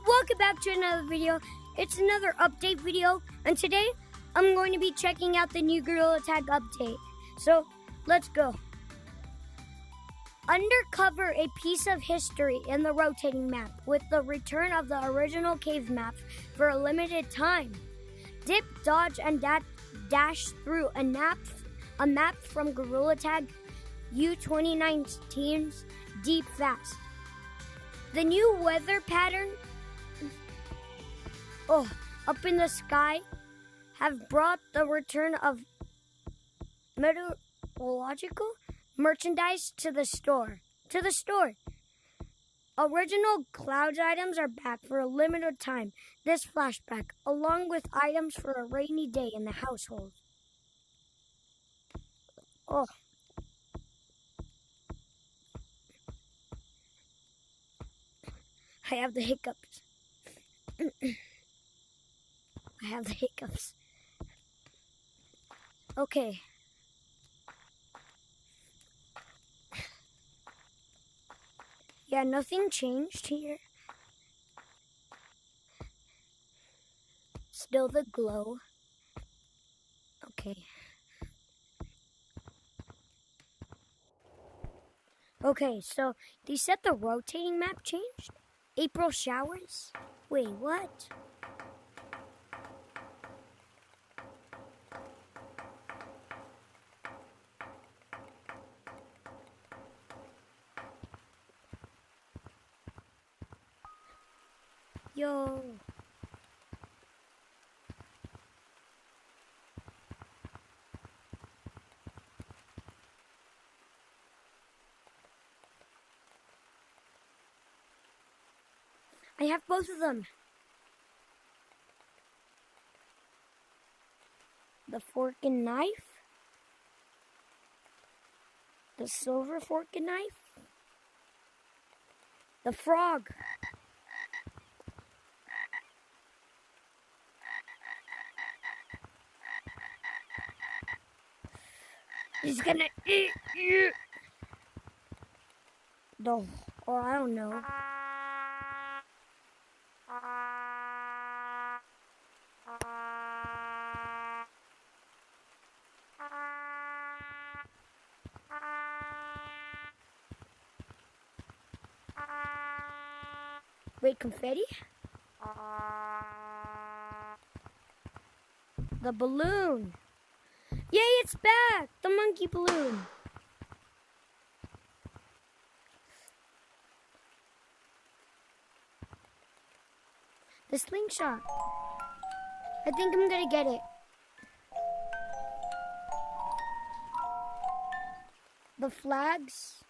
welcome back to another video. It's another update video, and today I'm going to be checking out the new Gorilla Tag update. So, let's go. Undercover a piece of history in the rotating map with the return of the original cave map for a limited time. Dip, dodge, and dash through a map from Gorilla Tag U2019's Deep Fast. The new weather pattern up in the sky have brought the return of meteorological merchandise to the store. Original clouds items are back for a limited time this flashback, along with items for a rainy day in the household. I have the hiccups. Okay. Yeah, nothing changed here. Still the glow. Okay. Okay, so they said the rotating map changed? April showers? Wait, what? Yo. I have both of them. The fork and knife. The silver fork and knife. The frog. He's gonna eat you. Or I don't know. Wait, confetti? The balloon. Yay, it's back! The monkey balloon. The slingshot. I think I'm gonna get it. The flags.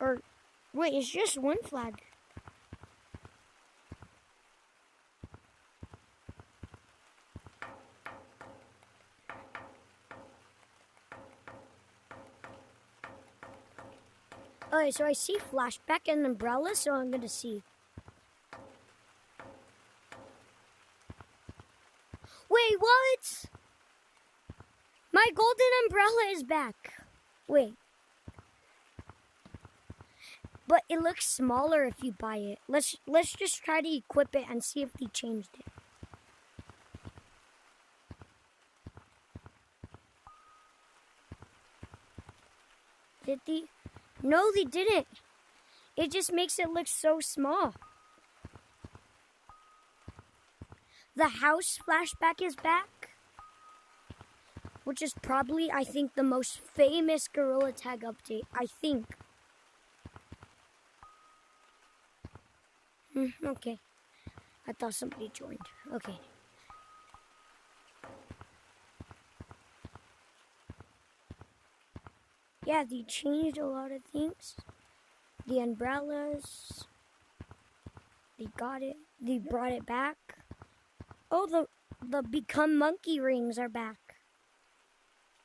Or, wait, it's just one flag. Okay, so I see flashback and umbrella, so I'm gonna see. Wait, what? My golden umbrella is back. Wait. But it looks smaller if you buy it. Let's just try to equip it and see if they changed it. Did they? No, they didn't. It just makes it look so small. The house flashback is back, which is probably, I think, the most famous Gorilla Tag update. I think. Okay. I thought somebody joined. Okay. Yeah, they changed a lot of things. The umbrellas. They got it. They brought it back. Oh, the Become Monkey rings are back.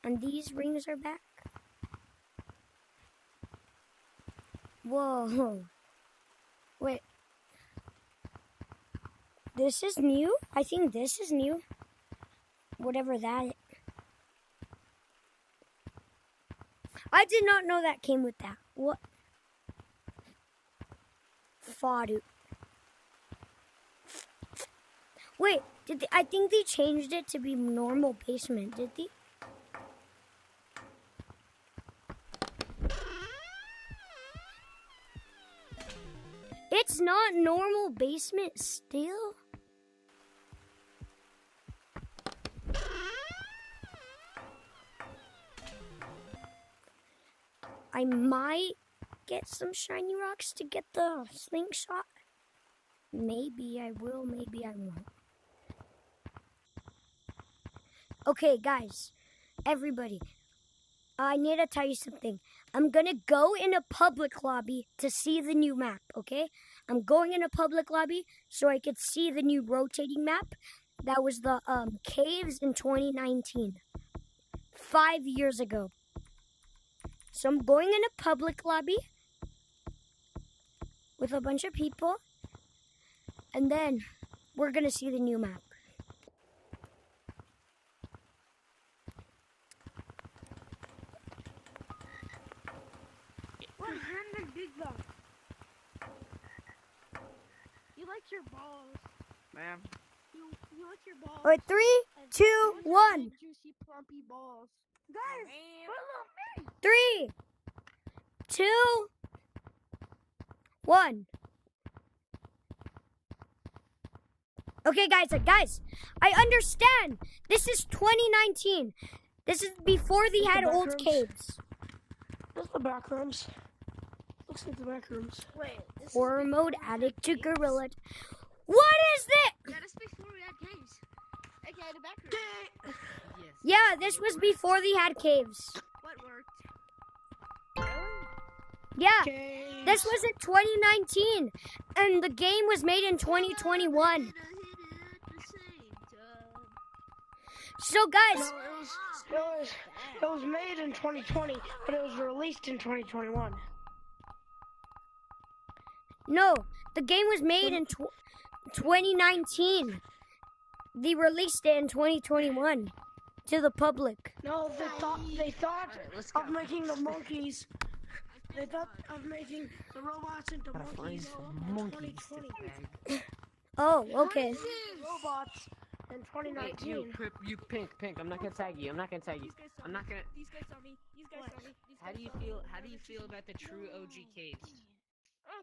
And these rings are back. Whoa. Wait. This is new? I think this is new. Whatever that is. I did not know that came with that. What? Fadu. Wait, I think they changed it to be normal basement, did they? It's not normal basement still? I might get some shiny rocks to get the slingshot. Maybe I will, maybe I won't. Okay, guys, everybody, I need to tell you something. I'm gonna go in a public lobby to see the new map, okay? I'm going in a public lobby so I could see the new rotating map. That was the caves in 2019, 5 years ago. So I'm going in a public lobby with a bunch of people, and then we're gonna see the new map. What happened, Big Dog? You like your balls. Ma'am. You like your balls. All right, 3, 2, 1. Big, juicy, plumpy balls. Guys, follow me. 3, 2, 1. Okay, guys, I understand. This is 2019. This is before they had old caves. That's the back rooms. Looks like the back rooms. Wait. Horror mode, addict to gorilla. What is this? Yeah, that's before we had caves. Okay, the back room. Yes. Yeah, this was before they had caves. What worked? Yeah, Caves. this was in 2019, and the game was made in 2021. So, guys, No, it was made in 2020, but it was released in 2021. no, the game was made in 2019. They released it in 2021 to the public. No, they thought let's go. of making the monkeys. They thought of making the robots into Gotta find monkeys some in monkeys to 2020. tag. Oh, okay. Robots in Wait, 2019. you pink. I'm not gonna tag you. I'm not gonna tag you. I'm not gonna. These guys saw me. These guys saw me. How do you feel about the true OG caves? I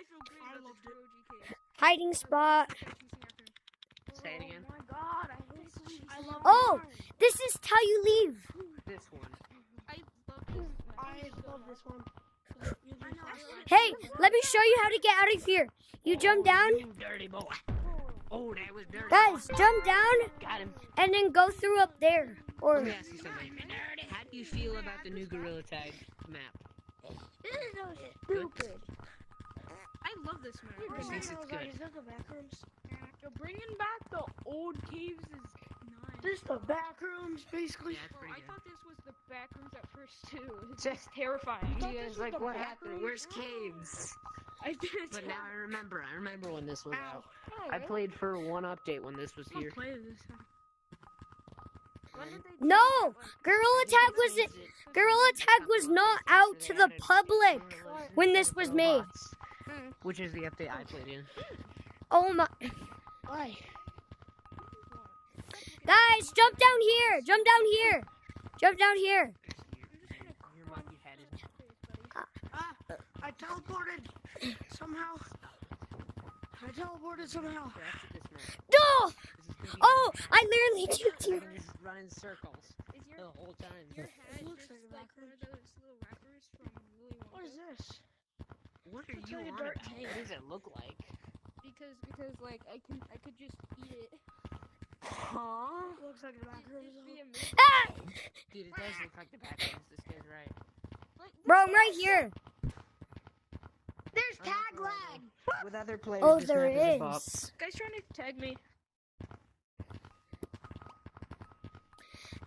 feel great about the true OG caves. Hiding spot. Say it again. Oh my god, I hate these. I love Oh, this is how you leave. This one. I love this. I love this one. I know. Hey, let me show you how to get out of here. You jump down. You dirty boy. Oh, that was dirty. Guys, jump down Got him. and then go through up there. Let Or me ask you something. How do you feel about the new Gorilla Tag map? This is so stupid. I love this map. He thinks it's good. Is that the back rooms? Yo, bringing back the old caves is nice. This the back rooms, basically. Yeah, it's Bro, pretty I good. thought this was the back rooms at first too. It's Just just terrifying. You thought guys this was like the what back happened? room? Where's caves? I did. But now I remember. I remember when this was out. Oh, I played for one update when this was I'll here. play this. When did they no, change that Gorilla Tag was not out to the public when this was made. Which is the update I played in. Oh my. Why? Guys, jump down here. Jump down here. Jump down here. Your monkey headed. Ah, I teleported somehow. That's this map. No! This is gonna be Oh, I literally juked I you. can just run in circles Is the your whole time. head looks just like a like one of those little rappers from Willy Wonka? What is this? What are Looks you like a on dark about? tank. What does it look like? Because like I could just eat it. Huh? Looks like the back rooms. It'd be amazing. Ah! Dude, it does look like the backgrounds. This guy's right. Like, Bro, I'm right here. There's I'm not tag gonna lie, lag. though. With other players, Oh, this there map is a bop. is. guy's trying to tag me.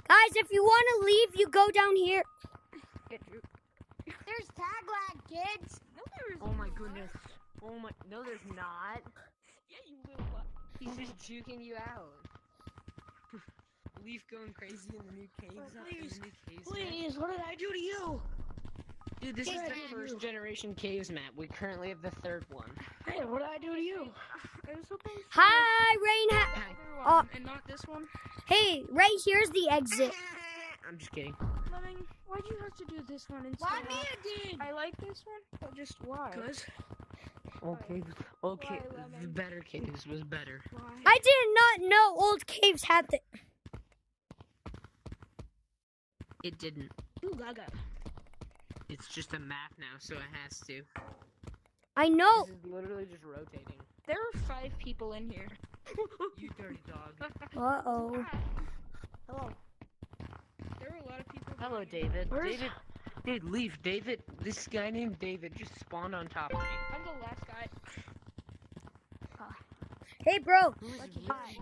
Guys, if you want to leave, you go down here. Get you. There's tag lag, kids. No, there is. Oh my goodness. Oh my. No, there's not. Yeah, you little butt. He's just juking you out. Leaf going crazy in the new caves. Oh, please, in the new caves. Please, what did I do to you? Dude, this is What the did I do to first you? generation caves map. We currently have the third one. Hey, what did I do to you? It was supposed to Hi, Rain. be the other one, and not this one. Hey, right here's the exit. I'm just kidding. Fleming, why'd you have to do this one instead? Why of- me again? I like this one, but just why? Cause Okay, Why, Lemon? the better caves was better. Why? I did not know old caves had the. It didn't. Ooh, Gaga. It's just a map now, so it has to. I know. This is literally just rotating. There are 5 people in here. You dirty dog. Uh-oh. hello. There are a lot of people. Hello, David. Where's- David. Dude, leave. David. This guy named David just spawned on top of me. I'm the last guy. Hey, bro. Who is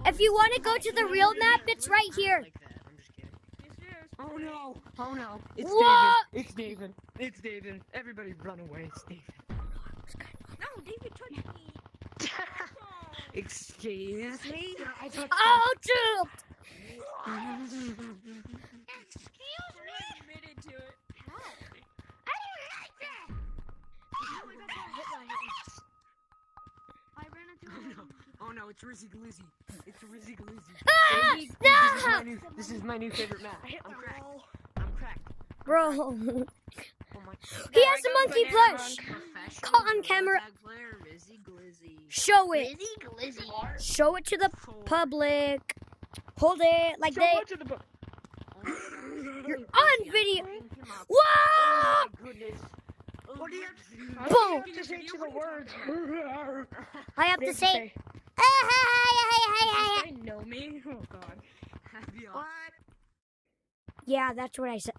If you want to go to the real map, it's right here. Like that. I'm just kidding. Yes, yes. Oh no! Oh no! It's What? David! It's David! It's David! Everybody run away! It's David! No, David touched me. Excuse me? I thought Oh, dude. Excuse me. Admitted to it. I don't like that. I ran into Oh no! Oh no! It's Rizzy Glizzy! It's Rizzy Glizzy! Ah, no! This is my new favorite map. I hit I'm my cracked. wall. I'm cracked. Bro. Oh my. He has a monkey plush. Professional Caught on gorilla camera. tag player, Rizzy Glizzy. Show it. Rizzy Glizzy. Show it to the public. Hold it like So they. much of the book. You're on video. Oh Whoa! my goodness. What do you have to, Boom. what do you have to say to the words? I have What do to you say. They know me. Oh God. Happy What? Yeah, that's what I said.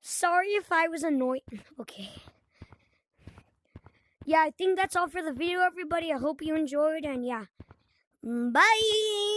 Sorry if I was annoyed. Okay. Yeah, I think that's all for the video, everybody. I hope you enjoyed, and yeah. Bye!